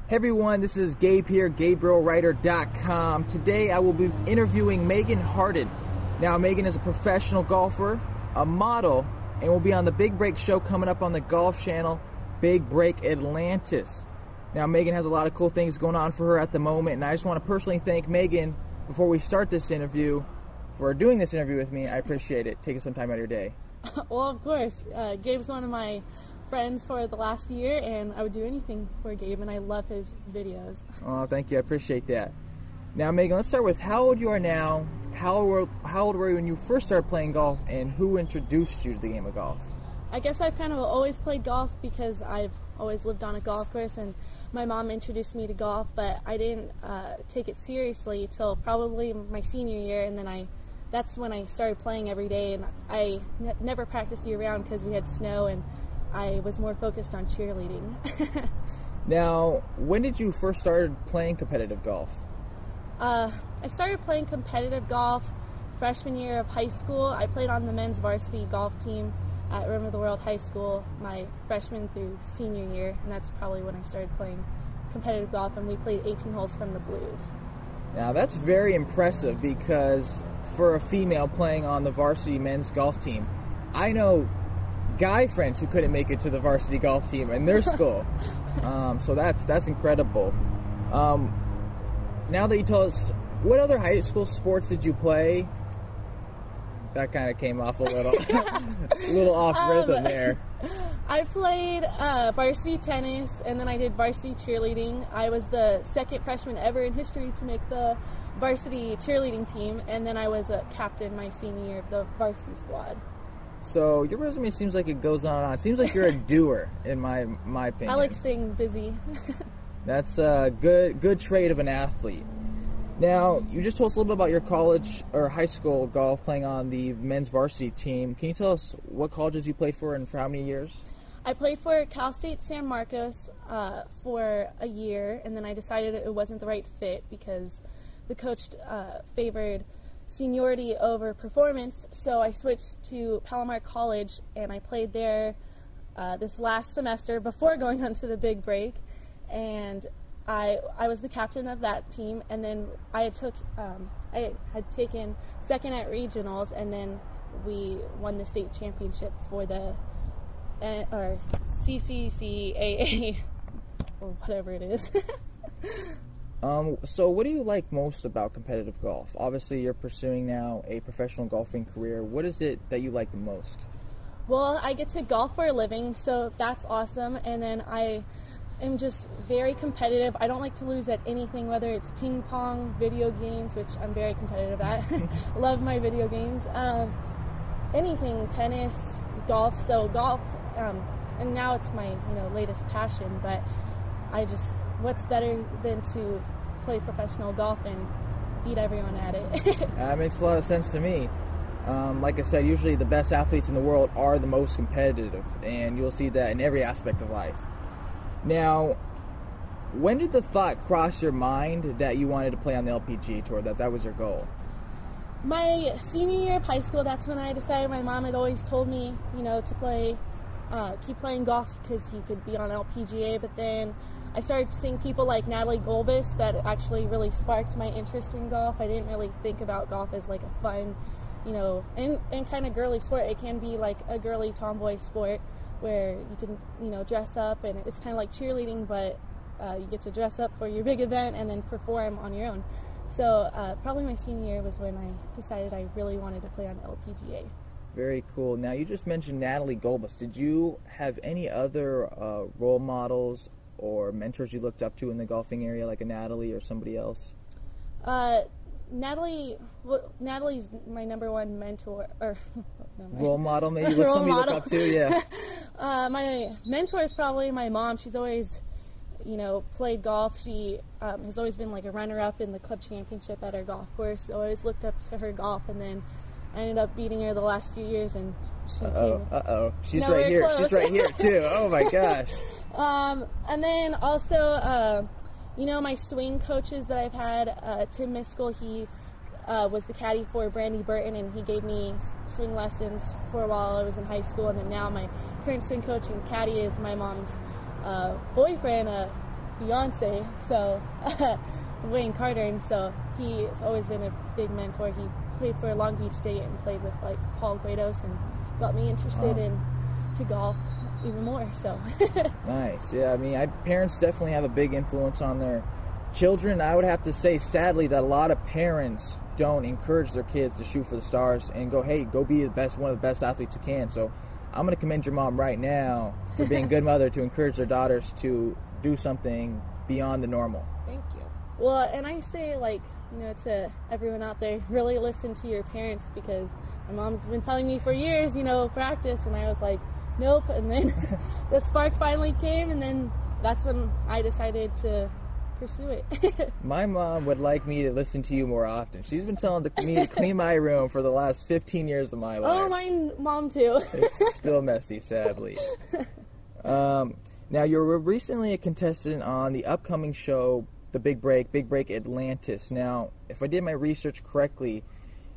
Hey everyone, this is Gabe here, GabrielWriter.com. Today I will be interviewing Meghan Hardin. Now Meghan is a professional golfer, a model, and will be on the Big Break show coming up on the Golf Channel, Big Break Atlantis. Now Meghan has a lot of cool things going on for her at the moment, and I just want to personally thank Meghan before we start this interview for doing this interview with me. I appreciate it, taking some time out of your day. Well, of course. Gabe's one of my friends for the last year, and I would do anything for Gabe, and I love his videos. Oh, thank you. I appreciate that. Now, Meghan, let's start with how old you are now. How old were you when you first started playing golf, and who introduced you to the game of golf? I guess I've kind of always played golf because I've always lived on a golf course, and my mom introduced me to golf, but I didn't take it seriously till probably my senior year, and then that's when I started playing every day, and I never practiced year-round because we had snow, and I was more focused on cheerleading. Now, when did you first start playing competitive golf? I started playing competitive golf freshman year of high school. I played on the men's varsity golf team at Rim of the World High School my freshman through senior year, and that's probably when I started playing competitive golf, and we played 18 holes from the blues. Now, that's very impressive because for a female playing on the varsity men's golf team, I know guy friends who couldn't make it to the varsity golf team in their school. So that's incredible. Now that you told us, what other high school sports did you play? That kind of came off a little, off rhythm there. I played varsity tennis, and then I did varsity cheerleading. I was the second freshman ever in history to make the varsity cheerleading team, and then I was a captain my senior year of the varsity squad. So your resume seems like it goes on and on. It seems like you're a doer, in my opinion. I like staying busy. That's a good trait of an athlete. Now, you just told us a little bit about your college or high school golf, playing on the men's varsity team. Can you tell us what colleges you played for and for how many years? I played for Cal State San Marcos for a year, and then I decided it wasn't the right fit because the coach favored seniority over performance, so I switched to Palomar College, and I played there this last semester before going on to the Big Break, and I was the captain of that team, and then I had taken second at regionals, and then we won the state championship for the or CCCAA or whatever it is. So what do you like most about competitive golf? Obviously, you're pursuing now a professional golfing career. What is it that you like the most? Well, I get to golf for a living, so that's awesome. And then I am just very competitive. I don't like to lose at anything, whether it's ping pong, video games, which I'm very competitive at. Love my video games. Anything, tennis, golf. So golf, and now it's my latest passion. But what's better than to play professional golf and beat everyone at it? That makes a lot of sense to me. Like I said, usually the best athletes in the world are the most competitive, and you'll see that in every aspect of life. Now, when did the thought cross your mind that you wanted to play on the LPGA Tour, that was your goal? My senior year of high school, that's when I decided. My mom had always told me, to play, keep playing golf because you could be on LPGA, but then I started seeing people like Natalie Golbis that actually really sparked my interest in golf. I didn't really think about golf as like a fun, and kind of girly sport. It can be like a girly tomboy sport where you can, dress up, and it's kind of like cheerleading, but you get to dress up for your big event and then perform on your own. So probably my senior year was when I decided I really wanted to play on LPGA. Very cool. Now, you just mentioned Natalie Golbis. Did you have any other role models or mentors you looked up to in the golfing area, like a Natalie or somebody else? Natalie's my number one mentor, or role model, maybe. What's somebody you look up to? Yeah. My mentor is probably my mom. She's always, played golf. She has always been like a runner-up in the club championship at our golf course. So I always looked up to her golf, and then I ended up beating her the last few years, and she came. She's right here. Close. She's right here too. Oh my gosh. And then also, my swing coaches that I've had, Tim Miskell, he was the caddy for Brandy Burton, and he gave me swing lessons for a while I was in high school, and then now my current swing coach and caddy is my mom's boyfriend, fiance, so Wayne Carter, and so he's always been a big mentor. He played for Long Beach State and played with like Paul Guedos and got me interested into golf even more. So nice. Yeah, I mean, parents definitely have a big influence on their children. I would have to say, sadly, that a lot of parents don't encourage their kids to shoot for the stars and go, hey, go be one of the best athletes you can. So I'm going to commend your mom right now for being a good mother to encourage their daughters to do something beyond the normal. Thank you. Well, and I say, like, to everyone out there, really listen to your parents, because my mom's been telling me for years, practice, and I was like, nope. And then the spark finally came, and then that's when I decided to pursue it. My mom would like me to listen to you more often. She's been telling me to clean my room for the last 15 years of my life. Oh, my mom too. It's still messy, sadly. Now, you were recently a contestant on the upcoming show, The Big Break Atlantis. Now, if I did my research correctly,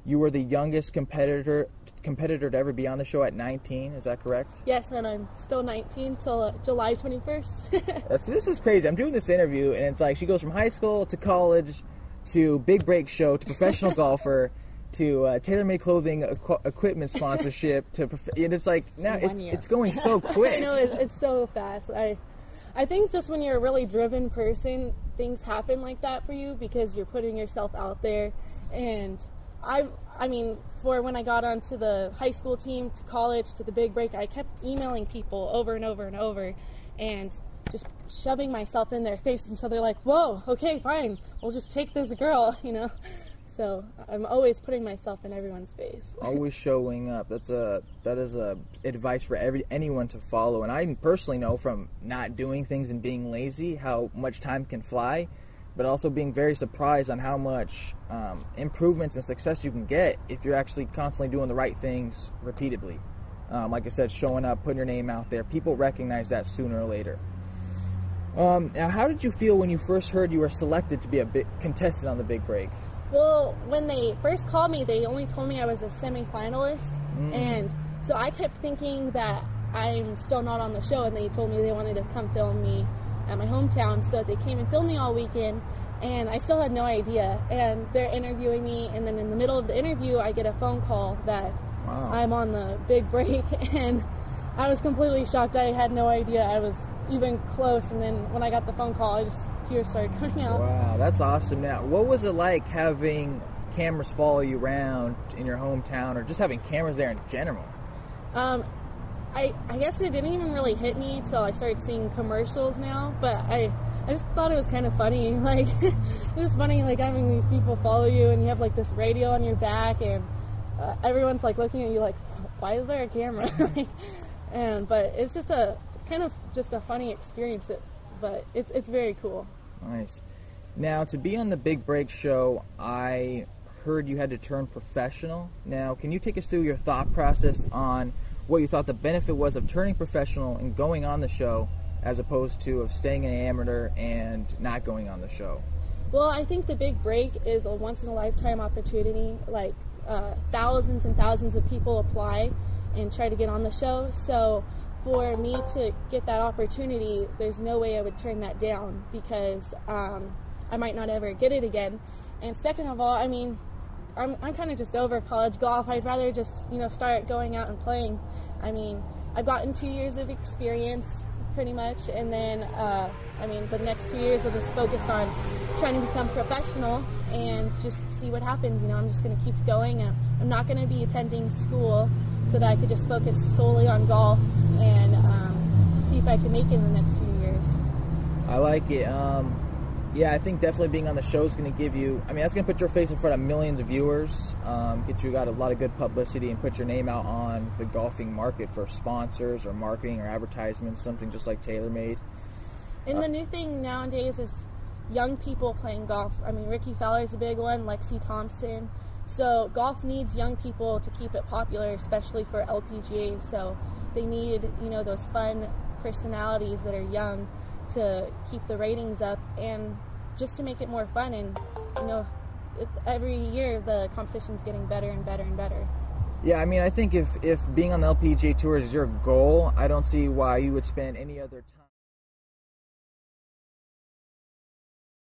you were the youngest competitor to ever be on the show at 19. Is that correct? Yes, and I'm still 19 till July 21st. So this is crazy. I'm doing this interview, and it's like she goes from high school to college to Big Break show to professional golfer to tailor-made clothing equipment sponsorship to and it's like now it's going so quick. I know, it's so fast. I think just when you're a really driven person, things happen like that for you because you're putting yourself out there. And I mean, for when I got onto the high school team, to college, to the Big Break, I kept emailing people over and over and over and just shoving myself in their face until they're like, whoa, okay, fine, we'll just take this girl, So I'm always putting myself in everyone's face. Always showing up. That is advice for anyone to follow. And I personally know from not doing things and being lazy how much time can fly, but also being very surprised on how much improvements and success you can get if you're actually constantly doing the right things repeatedly. Like I said, showing up, putting your name out there. People recognize that sooner or later. Now, how did you feel when you first heard you were selected to be a contestant on The Big Break? Well, when they first called me, they only told me I was a semi-finalist, and so I kept thinking that I'm still not on the show, and they told me they wanted to come film me at my hometown, so they came and filmed me all weekend, and I still had no idea, and they're interviewing me, and then in the middle of the interview, I get a phone call that I'm on The Big Break, and I was completely shocked. I had no idea I was even close, and then when I got the phone call, tears started coming out. Wow, that's awesome. Now, what was it like having cameras follow you around in your hometown, or just having cameras there in general? I guess it didn't even really hit me until I started seeing commercials now, but I just thought it was kind of funny. Like, it was funny, like, having these people follow you, and you have, like, this radio on your back, and everyone's, like, looking at you like, why is there a camera? But it's kind of just a funny experience, but it's very cool. Nice. Now, to be on The Big Break show, I heard you had to turn professional. Now, can you take us through your thought process on what you thought the benefit was of turning professional and going on the show, as opposed to of staying an amateur and not going on the show? Well, I think The Big Break is a once-in-a-lifetime opportunity. Like, thousands and thousands of people apply and try to get on the show, so for me to get that opportunity, there's no way I would turn that down, because I might not ever get it again. And second of all, I mean, I'm kind of just over college golf. I'd rather just, start going out and playing. I mean, I've gotten 2 years of experience pretty much, and then, the next 2 years I'll just focus on trying to become professional and just see what happens. I'm just going to keep going, and I'm not going to be attending school, so that I could just focus solely on golf and see if I can make it in the next few years. I like it. Yeah, I think definitely being on the show is going to give you, that's going to put your face in front of millions of viewers, get you got a lot of good publicity, and put your name out on the golfing market for sponsors or marketing or advertisements, something just like TaylorMade. And the new thing nowadays is young people playing golf. Ricky Fowler's a big one, Lexi Thompson. So golf needs young people to keep it popular, especially for LPGA. So they need, those fun personalities that are young to keep the ratings up and just to make it more fun. And, every year the competition's getting better and better and better. Yeah, I think if being on the LPGA Tour is your goal, I don't see why you would spend any other time